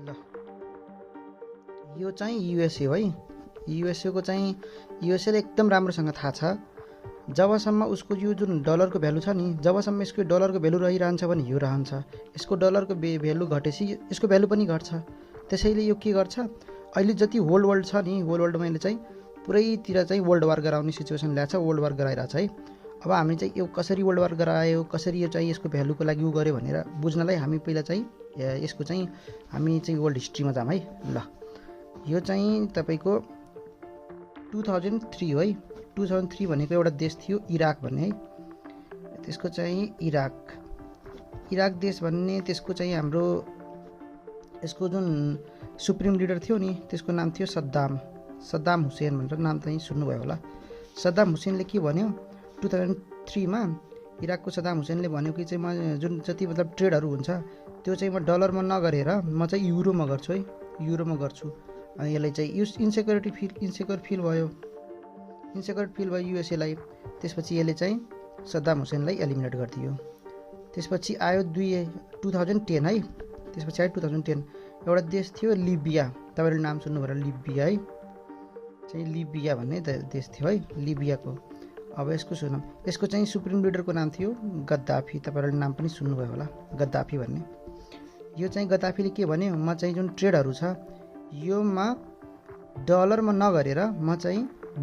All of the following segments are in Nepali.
ल यो चाहिँ युएसए है। युएसएको चाहिँ युएसएले एकदम राम्रोसँग थाहा छ, जबसम्म उसको यो जुन डलरको भ्यालु छ नि, जबसम्म यसको डलरको भ्यालु रहिरहन्छ भने यो रहन्छ, यसको डलरको भ्यालु घटेपछि यसको भ्यालु पनि घट्छ। त्यसैले यो के गर्छ, अहिले जति होल वर्ल्ड छ नि, होल वर्ल्डमा यसले चाहिँ पुरैतिर चाहिँ वर्ल्ड वार गराउने सिचुएसन ल्याएको छ, वर्ल्ड वार गराइरहेछ है। अब हामी चाहिँ यो कसरी वर्ल्ड वार गरायो, कसरी यो चाहिँ यसको भ्यालुको लागि उ गर्यो भनेर बुझ्नलाई हामी पहिला चाहिँ यसको चाहिँ हामी चाहिँ वर्ल्ड हिस्ट्रीमा जाऊँ है। ल यो चाहिँ तपाईँको 2003 हो है। 2003 भनेको एउटा देश थियो इराक भन्ने है। त्यसको चाहिँ इराक देश भन्ने, त्यसको चाहिँ हाम्रो यसको जुन सुप्रिम लिडर थियो नि, त्यसको नाम थियो सद्दाम हुसेन भनेर नाम चाहिँ सुन्नुभयो होला। सद्दाम हुसेनले के भन्यो 2003 मा, इराकको सद्दाम हुसेनले भन्यो कि चाहिँ म जुन जति मतलब ट्रेडहरू हुन्छ त्यो चाहिँ म डलरमा नगरेर म चाहिँ युरोमा गर्छु है, युरोमा गर्छु। अनि यसलाई चाहिँ इन्सेक्योर फिल भयो युएसएलाई। त्यसपछि यसले चाहिँ सद्दाम हुसेनलाई एलिमिनेट गरिदियो। त्यसपछि आयो 2010 है। त्यसपछि आयो 2010 एउटा देश थियो लिबिया, तपाईँले नाम सुन्नुभयो लिबिया है, चाहिँ लिबिया भन्ने देश थियो है लिबियाको। अब यसको सुनौँ, यसको चाहिँ सुप्रिम लिडरको नाम थियो गद्दाफी, तपाईँहरूले नाम पनि सुन्नुभयो होला गद्दाफी भन्ने। यो चाहिँ गद्दाफीले के भन्यो, म चाहिँ जुन ट्रेडहरू छ योमा डलरमा नगरेर म चाहिँ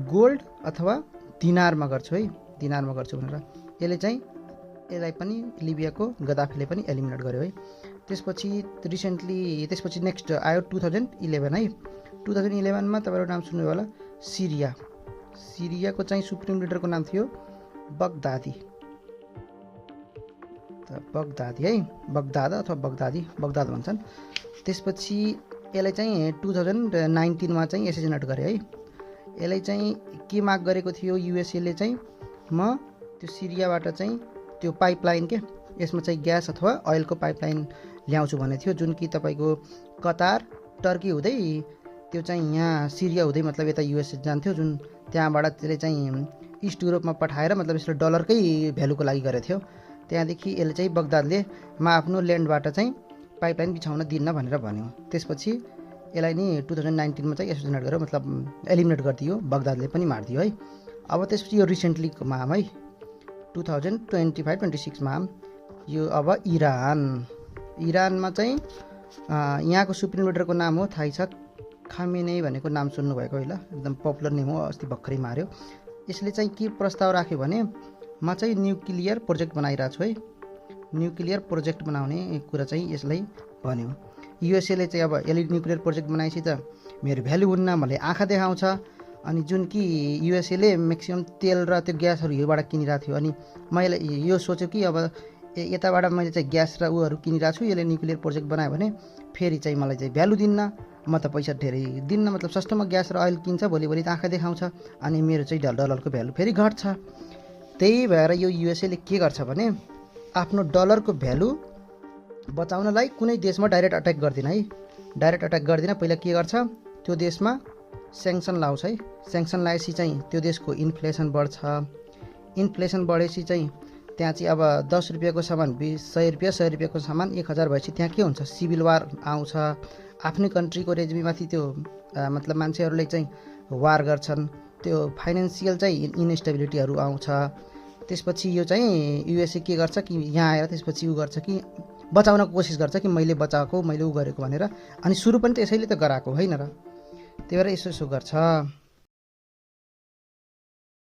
गोल्ड अथवा दिनारमा गर्छु है, दिनारमा गर्छु भनेर यसलाई पनि लिबियाको गद्दाफीले पनि एलिमिनेट गर्यो है। त्यसपछि नेक्स्ट आयो 2011 है। 2011 मा तपाईँको नाम सुन्नुभयो होला सिरियाको चाहिँ सुप्रिम लिडरको नाम थियो बगदादी है, बगदाद अथवा बगदाद भन्छन्। त्यसपछि यसलाई चाहिँ 2019 मा चाहिँ एसेसिनेट गरे है। यसलाई चाहिँ के माग गरेको थियो युएसएले चाहिँ, म त्यो सिरियाबाट चाहिँ त्यो पाइपलाइन के यसमा चाहिँ ग्यास अथवा अयलको पाइपलाइन ल्याउँछु भन्ने थियो, जुन कि तपाईँको कतार टर्की हुँदै त्यो चाहिँ यहाँ सिरिया हुँदै मतलब यता युएसए जान्थ्यो, जुन त्यहाँबाट त्यसले चाहिँ इस्ट युरोपमा पठाएर मतलब यसले डलरकै भ्यालुको लागि गरेको थियो। त्यहाँदेखि यसले चाहिँ बगदादले म आफ्नो ल्यान्डबाट चाहिँ पाइपलाइन बिछाउन दिन्न भनेर भन्यो। त्यसपछि यसलाई नि 2019 मा चाहिँ एसोसिएट गर्यो, मतलब एलिमिनेट गरिदियो, बगदादले पनि मारिदियो है। अब त्यसपछि यो रिसेन्टलीको माम है 2025-26 मा यो अब इरानमा चाहिँ यहाँको सुप्रिम लिडरको नाम हो थाहै छ, खामेनेई भनेको नाम सुन्नुभएको होला, एकदम पपुलर नेम हो, अस्ति भर्खरै मार्यो। यसले चाहिँ के प्रस्ताव राख्यो भने, म चाहिँ न्युक्लियर प्रोजेक्ट बनाइरहेको छु है, न्युक्लियर प्रोजेक्ट बनाउने कुरा चाहिँ यसलाई भन्यो। युएसएले चाहिँ अब यसले न्युक्लियर प्रोजेक्ट बनाएपछि त मेरो भ्यालु हुन्न भन्ने आँखा देखाउँछ। अनि जुन कि युएसएले म्याक्सिमम तेल र त्यो ग्यासहरू योबाट किनिरहेको थियो, अनि मैले यो सोच्यो कि अब यताबाट मैले चाहिँ ग्यास र उहरू किनिरहेको छु, यसले न्युक्लियर प्रोजेक्ट बनायो भने फेरि चाहिँ मलाई चाहिँ भ्यालु दिन्न, म त पैसा धेरै दिन्न, मतलब सस्तोमा ग्यास र अयल किन्छ, भोलि त आँखा देखाउँछ, अनि मेरो चाहिँ डलरको भ्यालु फेरि घट्छ। त्यही भएर यो युएसएले के गर्छ भने आफ्नो डलरको भ्यालु बचाउनलाई कुनै देशमा डाइरेक्ट अट्याक गर्दैन है, डाइरेक्ट अट्याक गर्दैन। पहिला के गर्छ, त्यो देशमा स्याङ्सन लाउँछ है। स्याङ्सन लगाएपछि चाहिँ त्यो देशको इन्फ्लेसन बढ्छ, इन्फ्लेसन बढेपछि चाहिँ त्यहाँ चाहिँ अब 10 रुपियाँको सामान 100 रुपियाँको सामान 1000 भएपछि त्यहाँ के हुन्छ, सिभिल वार आउँछ। आफ्नै कन्ट्रीको रेजिमीमाथि त्यो मतलब मान्छेहरूले चाहिँ वार गर्छन्, त्यो फाइनेन्सियल चाहिँ इन्स्टेबिलिटीहरू आउँछ। त्यसपछि यो चाहिँ युएसए के गर्छ कि यहाँ आएर त्यसपछि उ गर्छ कि बचाउनको कोसिस गर्छ कि मैले बचाएको, मैले उ गरेको भनेर। अनि सुरु पनि त्यसैले त गराएको होइन र, त्यही भएर यसो गर्छ।